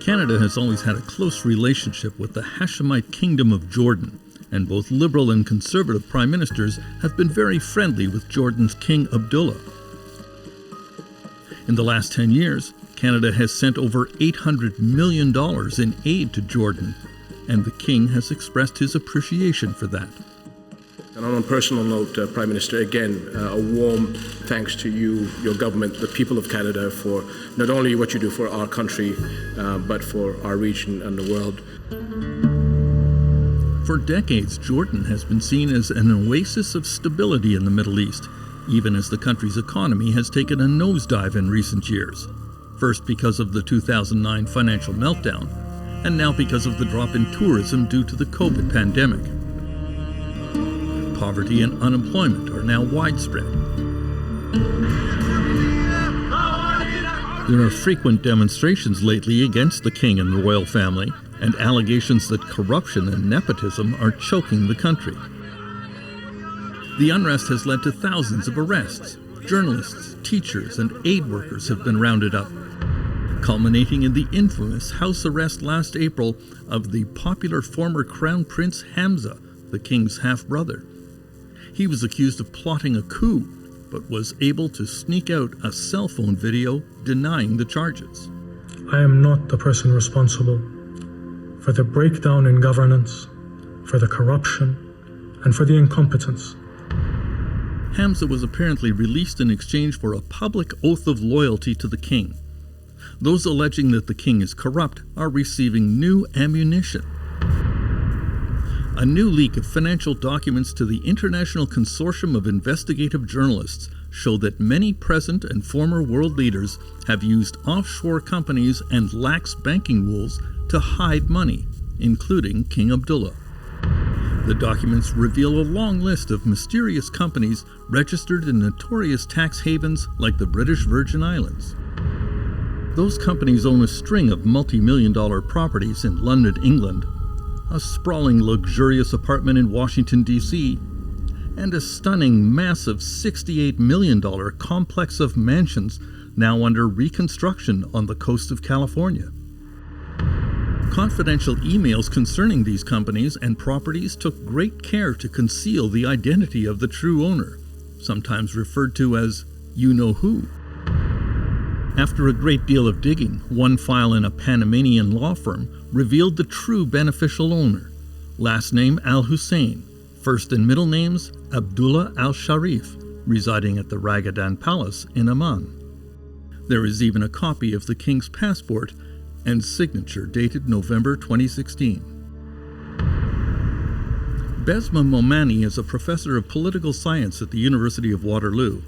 Canada has always had a close relationship with the Hashemite Kingdom of Jordan, and both Liberal and Conservative prime ministers have been very friendly with Jordan's King Abdullah. In the last 10 years, Canada has sent over $800 million in aid to Jordan, and the King has expressed his appreciation for that. And on a personal note, Prime Minister, again, a warm thanks to you, your government, the people of Canada for not only what you do for our country, but for our region and the world. For decades, Jordan has been seen as an oasis of stability in the Middle East, even as the country's economy has taken a nosedive in recent years. First because of the 2009 financial meltdown, and now because of the drop in tourism due to the COVID pandemic. Poverty and unemployment are now widespread. There are frequent demonstrations lately against the king and the royal family, and allegations that corruption and nepotism are choking the country. The unrest has led to thousands of arrests. Journalists, teachers, and aid workers have been rounded up, culminating in the infamous house arrest last April of the popular former Crown Prince Hamza, the king's half-brother. He was accused of plotting a coup, but was able to sneak out a cell phone video denying the charges. I am not the person responsible for the breakdown in governance, for the corruption, and for the incompetence. Hamza was apparently released in exchange for a public oath of loyalty to the king. Those alleging that the king is corrupt are receiving new ammunition. A new leak of financial documents to the International Consortium of Investigative Journalists show that many present and former world leaders have used offshore companies and lax banking rules to hide money, including King Abdullah. The documents reveal a long list of mysterious companies registered in notorious tax havens like the British Virgin Islands. Those companies own a string of multi-million-dollar properties in London, England, a sprawling luxurious apartment in Washington, D.C., and a stunning, massive $68 million complex of mansions now under reconstruction on the coast of California. Confidential emails concerning these companies and properties took great care to conceal the identity of the true owner, sometimes referred to as you-know-who. After a great deal of digging, one file in a Panamanian law firm revealed the true beneficial owner, last name Al-Hussein, first and middle names Abdullah Al-Sharif, residing at the Ragadan Palace in Amman. There is even a copy of the king's passport and signature dated November 2016. Besma Momani is a professor of political science at the University of Waterloo.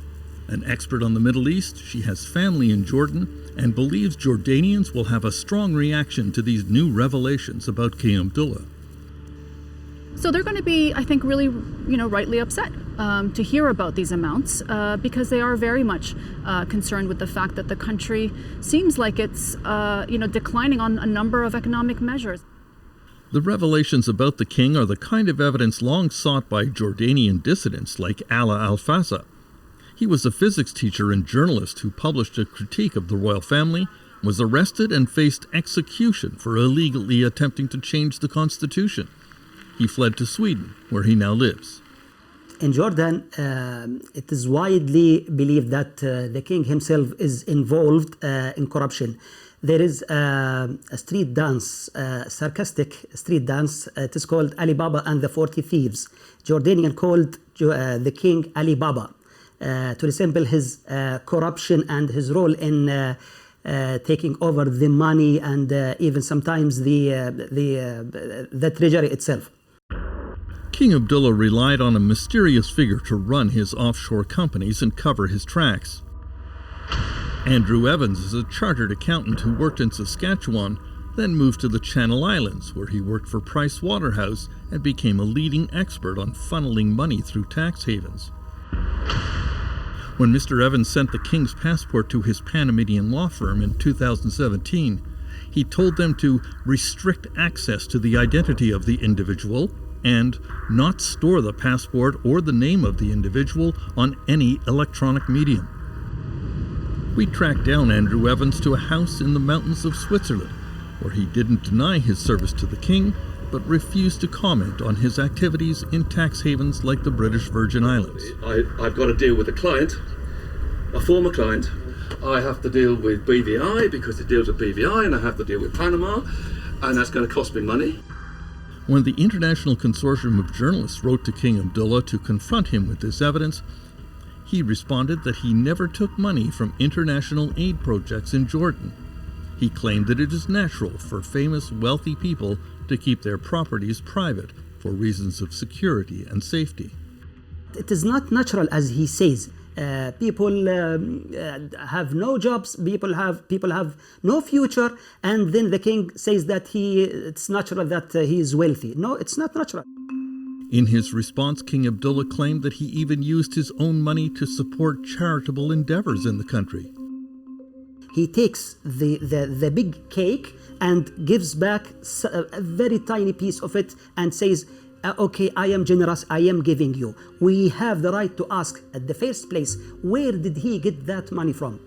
An expert on the Middle East, she has family in Jordan and believes Jordanians will have a strong reaction to these new revelations about King Abdullah. So they're going to be, I think, really, rightly upset to hear about these amounts because they are very much concerned with the fact that the country seems like it's, declining on a number of economic measures. The revelations about the king are the kind of evidence long sought by Jordanian dissidents like Ala Al-Fasa. He was a physics teacher and journalist who published a critique of the royal family, was arrested and faced execution for illegally attempting to change the constitution. He fled to Sweden, where he now lives. In Jordan, it is widely believed that the king himself is involved in corruption. There is a street dance, sarcastic street dance. It is called Ali Baba and the 40 Thieves. Jordanian called the king Ali Baba to resemble his corruption and his role in taking over the money and even sometimes the treasury itself. King Abdullah relied on a mysterious figure to run his offshore companies and cover his tracks. Andrew Evans is a chartered accountant who worked in Saskatchewan, then moved to the Channel Islands, where he worked for Price Waterhouse and became a leading expert on funneling money through tax havens. When Mr. Evans sent the king's passport to his Panamanian law firm in 2017, he told them to restrict access to the identity of the individual and not store the passport or the name of the individual on any electronic medium. We tracked down Andrew Evans to a house in the mountains of Switzerland, where he didn't deny his service to the king, but refused to comment on his activities in tax havens like the British Virgin Islands. I've got to deal with a client, a former client. I have to deal with BVI because it deals with BVI, and I have to deal with Panama, and that's going to cost me money. When the International Consortium of Journalists wrote to King Abdullah to confront him with this evidence, he responded that he never took money from international aid projects in Jordan. He claimed that it is natural for famous, wealthy people to keep their properties private for reasons of security and safety. It is not natural, as he says. People have no jobs, people have no future, and then the king says that it's natural that he is wealthy. No, it's not natural. In his response, King Abdullah claimed that he even used his own money to support charitable endeavors in the country. He takes the big cake and gives back a very tiny piece of it and says, okay, I am generous, I am giving you. We have the right to ask at the first place, where did he get that money from?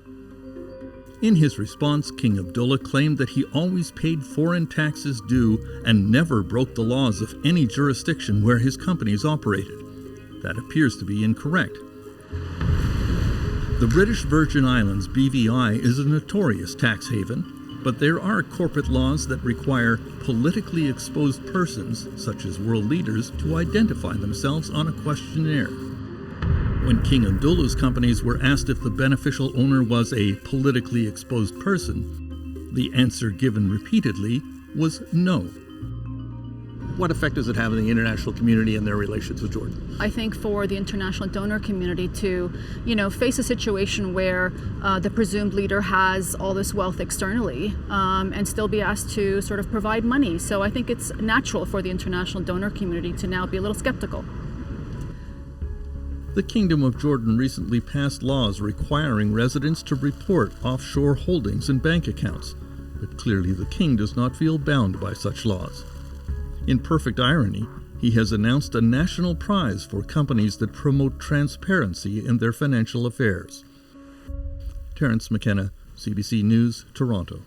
In his response, King Abdullah claimed that he always paid foreign taxes due and never broke the laws of any jurisdiction where his companies operated. That appears to be incorrect. The British Virgin Islands, BVI, is a notorious tax haven, but there are corporate laws that require politically exposed persons, such as world leaders, to identify themselves on a questionnaire. When King Abdullah's companies were asked if the beneficial owner was a politically exposed person, the answer given repeatedly was no. What effect does it have on the international community and their relations with Jordan? I think for the international donor community to, face a situation where the presumed leader has all this wealth externally and still be asked to sort of provide money. So I think it's natural for the international donor community to now be a little skeptical. The Kingdom of Jordan recently passed laws requiring residents to report offshore holdings and bank accounts, but clearly the king does not feel bound by such laws. In perfect irony, he has announced a national prize for companies that promote transparency in their financial affairs. Terence McKenna, CBC News, Toronto.